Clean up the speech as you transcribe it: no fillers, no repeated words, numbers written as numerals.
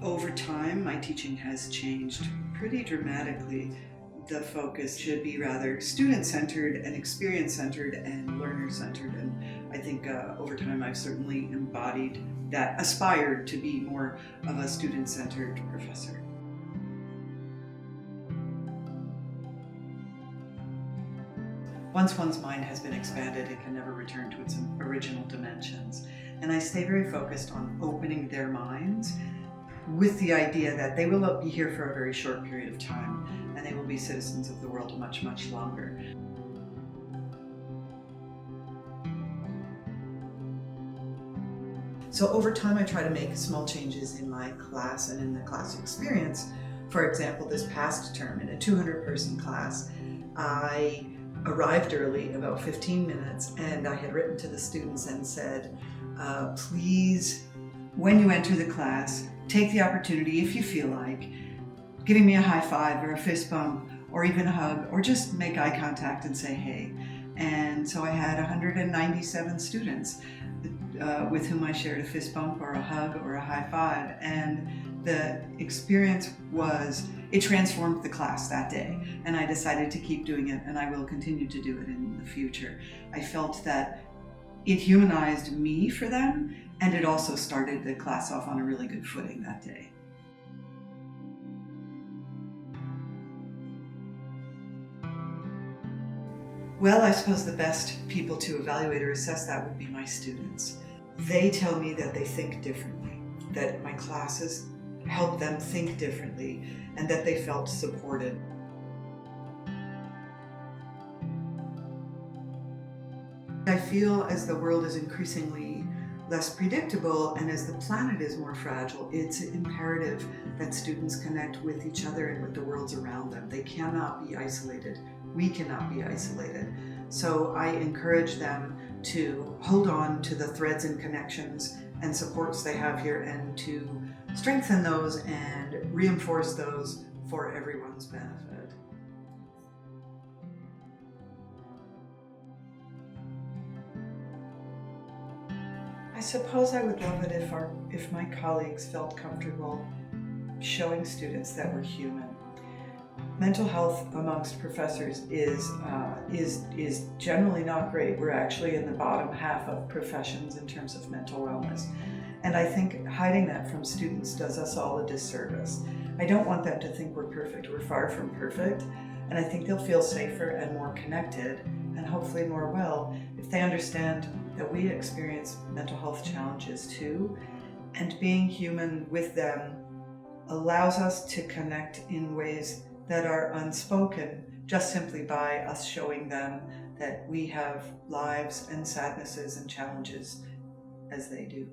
Over time, my teaching has changed pretty dramatically. The focus should be rather student-centered and experience-centered and learner-centered, and I think over time I've certainly embodied that, aspired to be more of a student-centered professor. Once one's mind has been expanded, it can never return to its original dimensions. And I stay very focused on opening their minds with the idea that they will be here for a very short period of time and they will be citizens of the world much, much longer. So over time I try to make small changes in my class and in the class experience. For example, this past term in a 200-person class, I arrived early, about 15 minutes, and I had written to the students and said, please, when you enter the class, take the opportunity, if you feel like, giving me a high five or a fist bump or even a hug, or just make eye contact and say hey. And so I had 197 students with whom I shared a fist bump or a hug or a high five. And the experience was, it transformed the class that day. And I decided to keep doing it, and I will continue to do it in the future. I felt that it humanized me for them, and it also started the class off on a really good footing that day. Well, I suppose the best people to evaluate or assess that would be my students. They tell me that they think differently, that my classes help them think differently, and that they felt supported. I feel as the world is increasingly less predictable and as the planet is more fragile, it's imperative that students connect with each other and with the worlds around them. They cannot be isolated. We cannot be isolated. So I encourage them to hold on to the threads and connections and supports they have here, and to strengthen those and reinforce those for everyone's benefit. I suppose I would love it if my colleagues felt comfortable showing students that we're human. Mental health amongst professors is generally not great. We're actually in the bottom half of professions in terms of mental wellness. And I think hiding that from students does us all a disservice. I don't want them to think we're perfect. We're far from perfect. And I think they'll feel safer and more connected, and hopefully more well, if they understand that we experience mental health challenges too, and being human with them allows us to connect in ways that are unspoken, just simply by us showing them that we have lives and sadnesses and challenges as they do.